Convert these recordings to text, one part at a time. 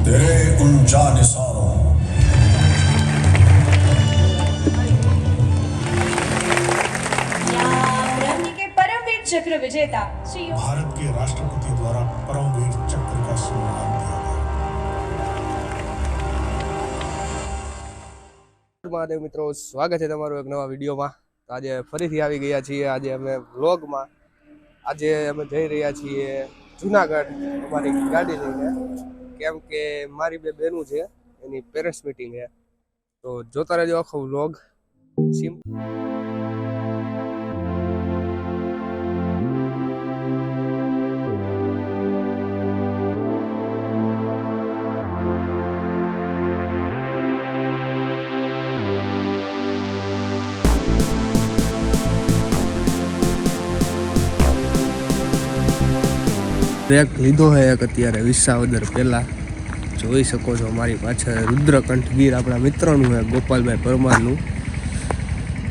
तेरे उन जानिसारों ब्रह्म के परमवीर चक्र विजेता श्री भारत के राष्ट्रपति द्वारा परमवीर चक्र का सम्मान दिया गया। મહાદેવ મિત્રો, સ્વાગત છે તમારું એક નવા વિડીયોમાં। તો આજે ફરીથી આવી ગયા છીએ। આજે અમે વ્લોગમાં આજે અમે જઈ રહ્યા છીએ જુનાગઢ અમારી ગાડી લઈને, કેમ કે મારી બે બહેનું છે એની પેરેન્ટ્સ મીટિંગ છે। તો જોતા રહેજો આખો વ્લોગ। ટ્રેક લીધો છે એક અત્યારે વિસાવદર પહેલાં જોઈ શકો છો મારી પાછળ રુદ્રકંઠ ગીર આપણા મિત્રનું છે ગોપાલભાઈ પરમારનું।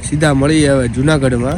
સીધા મળીએ હવે જુનાગઢમાં।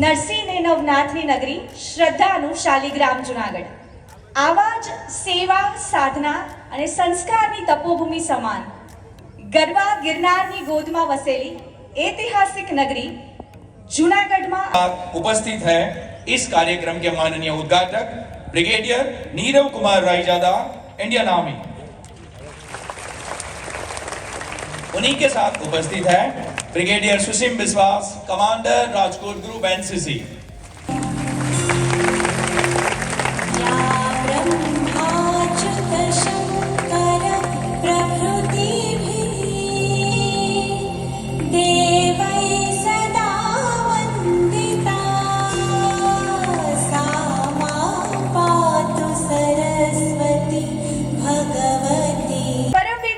નરસિંહ ને નવનાથની નગરી શ્રદ્ધાનું શાલિગ્રામ જુનાગઢ આવા જ સેવા સાધના અને સંસ્કારની તપોભૂમિ સમાન ગરવા ગિરનારની ગોદમાં વસેલી ऐतिहासिक नगरी जूनागढ़ उपस्थित है। इस कार्यक्रम के माननीय उद्घाटक brigadier Nirav Kumar Raizada, Indian army. उन्हीं के साथ उपस्थित है ब्रिगेडियर सुसिम विश्वास, कमांडर राजकोट ग्रुप एनसीसी।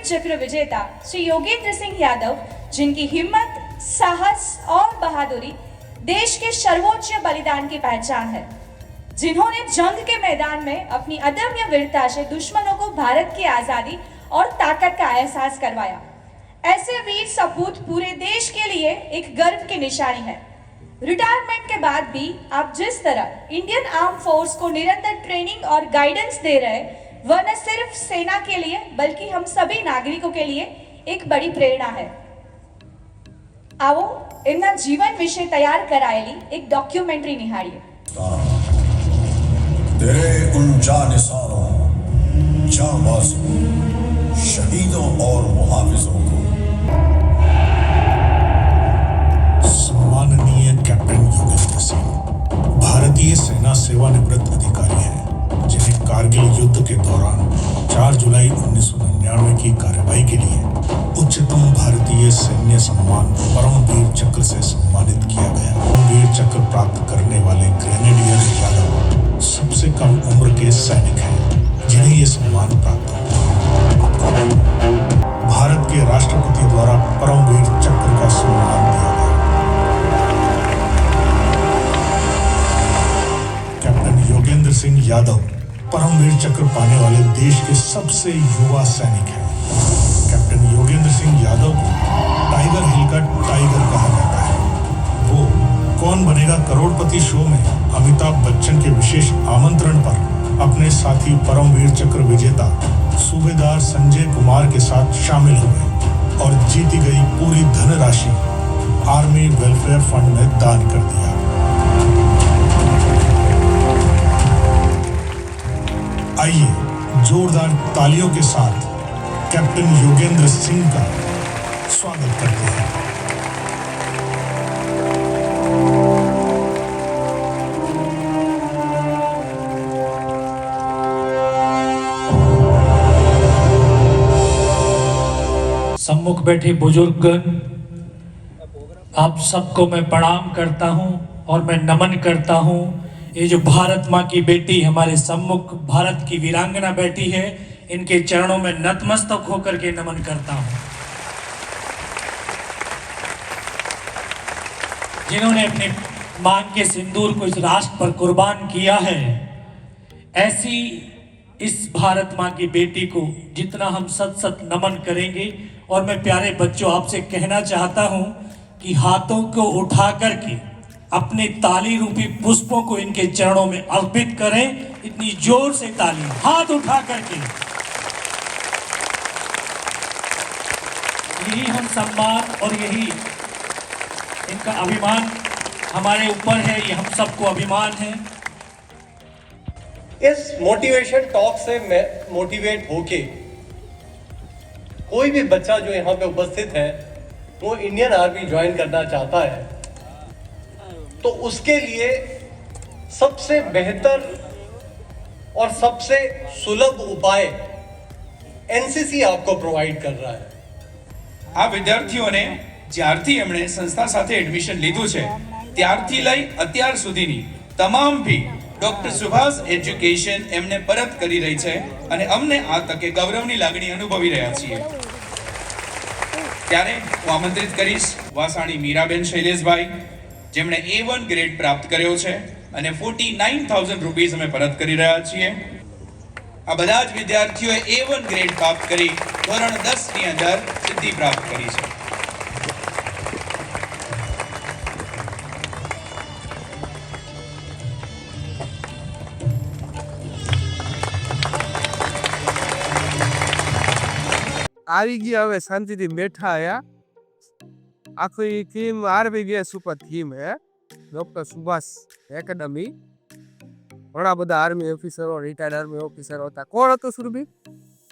चक्र विजेता श्री योगेंद्र सिंह यादव, जिनकी हिम्मत, साहस और बहादुरी देश के सर्वोच्च बलिदान की पहचान है, जिन्होंने जंग के मैदान में अपनी अदम्य वीरता से दुश्मनों को भारत की आजादी और ताकत का एहसास करवाया। ऐसे वीर सपूत पूरे देश के लिए एक गर्व की निशानी है। रिटायरमेंट के बाद भी आप जिस तरह इंडियन आर्म फोर्स को निरंतर ट्रेनिंग और गाइडेंस दे रहे, वह न सिर्फ सेना के लिए बल्कि हम सभी नागरिकों के लिए एक बड़ी प्रेरणा है। आओ इनका जीवन विषय तैयार कराયેલી एक डॉक्यूमेंट्री निहाळिए। तेरे उन जानिसारों, जांबाजों, शहीदों और मुहाफिजों को सम्माननीय कैप्टन योगेंद्र सिंह भारतीय सेना सेवानिवृत्त अधिकारी हैं, जिन्हें कारगिल युद्ध के दौरान 4 जुलाई 1999 की कार्रवाई के लिए उच्चतम भारतीय सैन्य सम्मान परमवीर चक्र से सम्मानित किया गया। परमवीर चक्र प्राप्त करने वाले ग्रेनेडियर यादव सबसे कम उम्र के सैनिक हैं, जिन्हें ये सम्मान प्राप्त हुआ। भारत के राष्ट्रपति द्वारा परमवीर चक्र का सम्मान दिया गया। कैप्टन योगेंद्र सिंह यादव परमवीर चक्र पाने वाले देश के सबसे युवा सैनिक हैं। कैप्टन योगेंद्र सिंह यादव को टाइगर हिल का टाइगर कहा जाता है। वो कौन बनेगा करोड़पति शो में अमिताभ बच्चन के विशेष आमंत्रण पर अपने साथी परमवीर चक्र विजेता सूबेदार संजय कुमार के साथ शामिल हुए और जीती गई पूरी धनराशि आर्मी वेलफेयर फंड में दान कर दिया। आइए जोरदार तालियों के साथ कैप्टन योगेंद्र सिंह का स्वागत करते हैं। सम्मुख बैठे बुजुर्गगण, आप सबको मैं प्रणाम करता हूं और मैं नमन करता हूं। ये जो भारत माँ की बेटी हमारे सम्मुख भारत की वीरांगना बैठी है, इनके चरणों में नतमस्तक होकर के नमन करता हूं, जिन्होंने अपने मांग के सिंदूर को इस राष्ट्र पर कुर्बान किया है। ऐसी इस भारत माँ की बेटी को जितना हम सत सत नमन करेंगे, और मैं प्यारे बच्चों आपसे कहना चाहता हूं कि हाथों को उठा करके अपने ताली रूपी पुष्पों को इनके चरणों में अर्पित करें। इतनी जोर से ताली, हाथ उठा करके। यही हम सम्मान और यही इनका अभिमान हमारे ऊपर है, ये हम सबको अभिमान है। इस मोटिवेशन टॉक से मैं मोटिवेट होके कोई भी बच्चा जो यहाँ पे उपस्थित है वो इंडियन आर्मी ज्वाइन करना चाहता है, तो उसके लिए सबसे बेहतर और सबसे सुलभ उपाय एनसीसी आपको प्रोवाइड कर रहा है। આ વિદ્યાર્થીઓને જ્યારથી એમણે સંસ્થા સાથે એડમિશન લીધું છે ત્યારથી લઈ અત્યાર સુધીની તમામ ફી ડોક્ટર સુભાષ એજ્યુકેશન એમને પરત કરી રહી છે અને અમને આ તકે ગૌરવની લાગણી અનુભવી રહ્યા છીએ। ત્યારે હું આમંત્રિત કરીશ વાસાણી મીરાબેન શૈલેષભાઈ, જેમણે A1 ગ્રેડ પ્રાપ્ત કર્યો છે અને 49,000 રૂપીસ અમે પરત કરી રહ્યા છીએ। આ બધા જ વિદ્યાર્થીઓએ A1 ગ્રેડ પ્રાપ્ત કરી ધોરણ 10 ની અંદર સિદ્ધિ પ્રાપ્ત કરી છે। આવી ગયા હવે શાંતિથી બેઠા હે। આખી થીમ આર્મી ગેસ ઉપર થીમ હે, ડોક્ટર સુભાષ એકેડમી। ઘણા બધા આર્મી ઓફિસરો, રિટાયર્ડ આર્મી ઓફિસરો હતા। કોણ હતું સુરભી?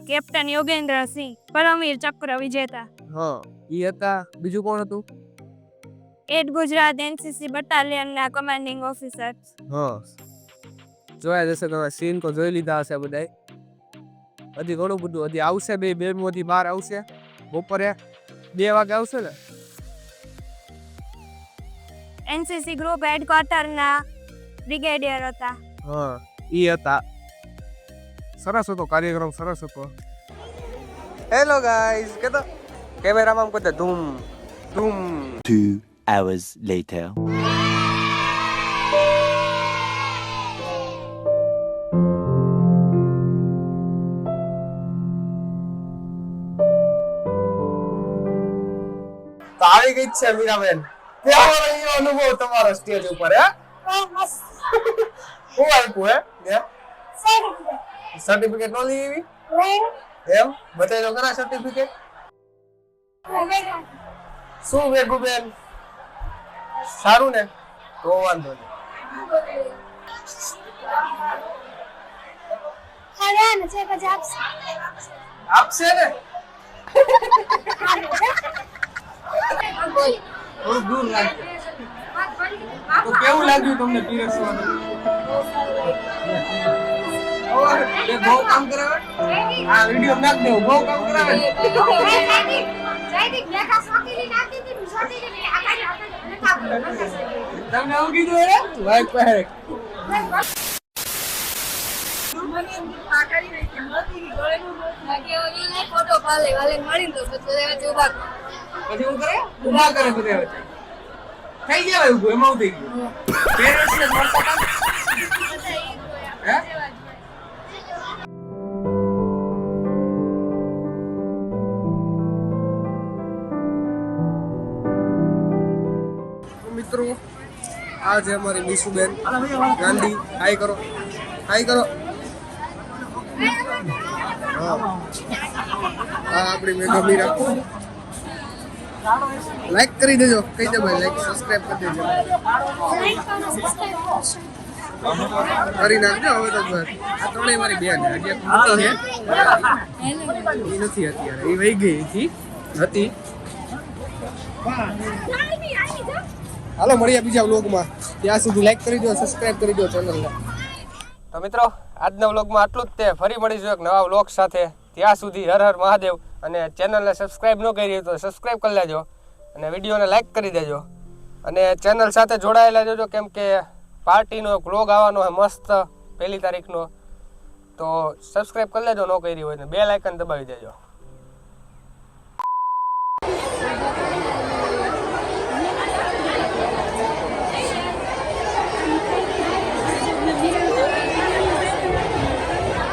કેપ્ટન યોગેન્દ્ર સિંહ, પરમવીર ચક્ર વિજેતા। હા, ઈ હતા। બીજું કોણ હતું? 8 ગુજરાત એનસીસી બટાલિયનના કમાન્ડિંગ ઓફિસર। હા, જોયા જશે તમે સીન તો જોઈ લીધા હશે બધાય। હજી ઘણું બધું હજી આવશે। બે મોદી બહાર આવશે, બપોરે 2 વાગે આવશે ને। એનસીસી ગ્રુપ હેડક્વાર્ટરના બ્રિગેડિયર હતા। હા, ઈ હતા। સરસ હતો કાર્યક્રમ, સરસ હતો। હેલો ગાઈસ, કે તો કેમેરામાં કહે ધૂમ ધૂમ। 2 hours later. તો આવી ગઈ છે મીરાબેન, કેવો રહ્યો અનુભવ તમારો સ્ટેજ ઉપર? હે, હું આપ્યું હે સર્ટિફિકેટ નો લીધી? એમ બતાવી દો ખરા સર્ટિફિકેટ। શું ભેગું બેન? સારું ને? તો વાંધો નહીં। આપશે ને? થોડું દૂર રાખજો। તો કેવું લાગ્યું તમને પીરસવાનું? બહુ કામ કરાવે? આ વિડીયો નાખ દેવું, બહુ કામ કરાવે? તમને આવું કીધું એને? વાઈક પહેરે પછી હું કરે? ઉભા કરે બધા વચ્ચે થઈ ગયા ઉભું, એમાં થઈ ગયું। પેરેન્ટ્સને મળતા કામ હે? મિત્રો, આ છે અમારી મીશુબેન ગાંધી। હાઈ કરો, હાઈ કરો। હા, આ આપણી મેઘા મીરા। લાઈક કરી દેજો, કહી દે ભાઈ, લાઈક સબસ્ક્રાઇબ કરી દેજો, કરી નાખજો હવે તો બસ। આ ત્રણેય મારી બેન છે, હજી એક મોટી છે, એ નથી અત્યારે, એ વહી ગઈ હતી। હાલો મળીએ બીજા વ્લોગમાં, ત્યાં સુધી લાઈક કરી દો, સબસ્ક્રાઇબ કરી દો ચેનલને। તો મિત્રો, આજના વ્લોગમાં આટલું જ તે। ફરી મળીશું એક નવા વ્લોગ સાથે। ત્યાં સુધી હર હર મહાદેવ અને ચેનલને સબસ્ક્રાઈબ ન કરી હોય તો સબસ્ક્રાઈબ કરી લેજો અને વિડીયોને લાઈક કરી દેજો અને ચેનલ સાથે જોડાયેલા રહેજો, કેમ કે પાર્ટીનો એક વ્લોગ આવવાનો છે મસ્ત 1 તારીખનો, તો સબસ્ક્રાઈબ કરી લેજો ન કરી હોય ને બેલ આઇકન દબાવી દેજો.